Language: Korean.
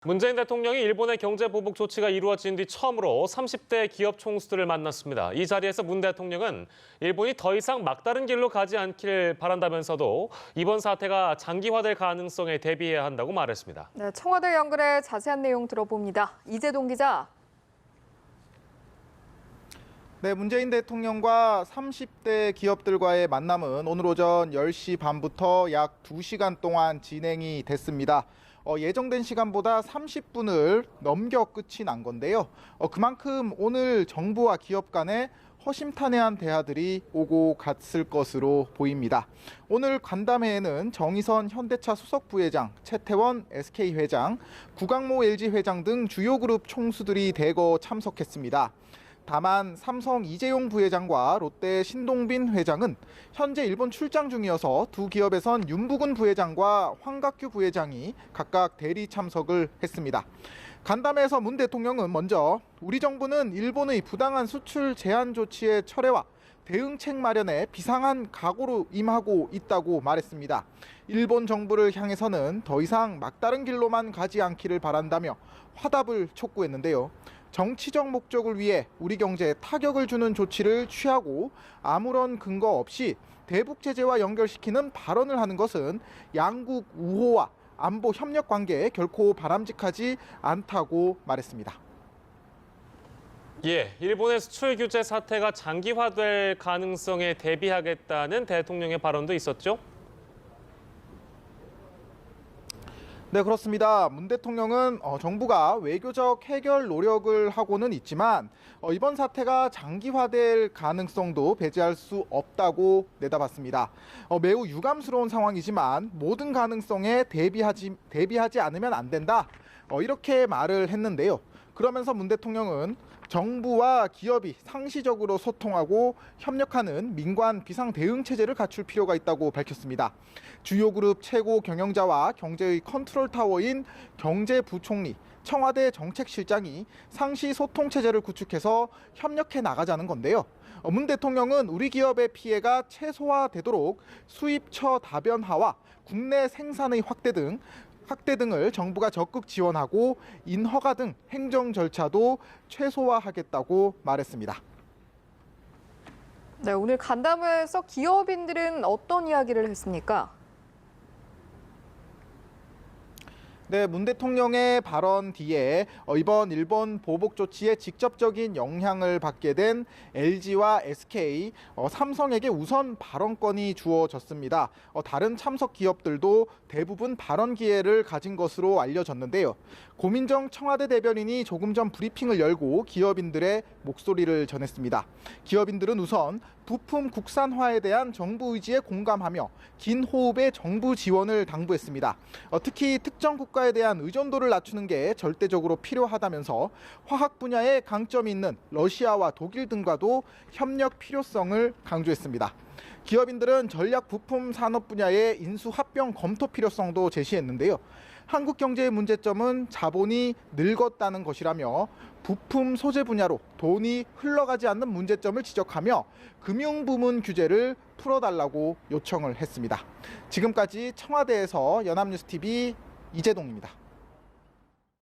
문재인 대통령이 일본의 경제 보복 조치가 이루어진 뒤 처음으로 30대 기업 총수들을 만났습니다. 이 자리에서 문 대통령은 일본이 더 이상 막다른 길로 가지 않길 바란다면서도 이번 사태가 장기화될 가능성에 대비해야 한다고 말했습니다. 네, 청와대 연결해 자세한 내용 들어봅니다. 이재동 기자. 네, 문재인 대통령과 30대 기업들과의 만남은 오늘 오전 10시 반부터 약 2시간 동안 진행이 됐습니다. 예정된 시간보다 30분을 넘겨 끝이 난 건데요. 그만큼 오늘 정부와 기업 간에 허심탄회한 대화들이 오고 갔을 것으로 보입니다. 오늘 간담회에는 정의선 현대차 수석 부회장, 최태원 SK 회장, 구강모 LG 회장 등 주요 그룹 총수들이 대거 참석했습니다. 다만 삼성 이재용 부회장과 롯데 신동빈 회장은 현재 일본 출장 중이어서 두 기업에선 윤부근 부회장과 황각규 부회장이 각각 대리 참석을 했습니다. 간담회에서 문 대통령은 먼저 우리 정부는 일본의 부당한 수출 제한 조치의 철회와 대응책 마련에 비상한 각오로 임하고 있다고 말했습니다. 일본 정부를 향해서는 더 이상 막다른 길로만 가지 않기를 바란다며 화답을 촉구했는데요. 정치적 목적을 위해 우리 경제에 타격을 주는 조치를 취하고 아무런 근거 없이 대북 제재와 연결시키는 발언을 하는 것은 양국 우호와 안보 협력 관계에 결코 바람직하지 않다고 말했습니다. 일본의 수출 규제 사태가 장기화될 가능성에 대비하겠다는 대통령의 발언도 있었죠? 네, 그렇습니다. 문 대통령은 정부가 외교적 해결 노력을 하고는 있지만 이번 사태가 장기화될 가능성도 배제할 수 없다고 내다봤습니다. 매우 유감스러운 상황이지만 모든 가능성에 대비하지 않으면 안 된다. 이렇게 말을 했는데요. 그러면서 문 대통령은 정부와 기업이 상시적으로 소통하고 협력하는 민관 비상 대응 체제를 갖출 필요가 있다고 밝혔습니다. 주요 그룹 최고 경영자와 경제의 컨트롤 타워인 경제부총리, 청와대 정책실장이 상시 소통 체제를 구축해서 협력해 나가자는 건데요. 문 대통령은 우리 기업의 피해가 최소화되도록 수입처 다변화와 국내 생산의 확대 등을 정부가 적극 지원하고 인허가 등 행정 절차도 최소화하겠다고 말했습니다. 네, 오늘 간담회에서 기업인들은 어떤 이야기를 했습니까? 네, 문 대통령의 발언 뒤에 이번 일본 보복 조치에 직접적인 영향을 받게 된 LG와 SK, 삼성에게 우선 발언권이 주어졌습니다. 다른 참석 기업들도 대부분 발언 기회를 가진 것으로 알려졌는데요. 고민정 청와대 대변인이 조금 전 브리핑을 열고 기업인들의 목소리를 전했습니다. 기업인들은 우선 부품 국산화에 대한 정부 의지에 공감하며 긴 호흡의 정부 지원을 당부했습니다. 특히 특정 국가에 대한 의존도를 낮추는 게 절대적으로 필요하다면서 화학 분야에 강점이 있는 러시아와 독일 등과도 협력 필요성을 강조했습니다. 기업인들은 전략 부품 산업 분야의 인수 합병 검토 필요성도 제시했는데요. 한국 경제의 문제점은 자본이 늙었다는 것이라며 부품 소재 분야로 돈이 흘러가지 않는 문제점을 지적하며 금융 부문 규제를 풀어달라고 요청을 했습니다. 지금까지 청와대에서 연합뉴스TV 이재동입니다.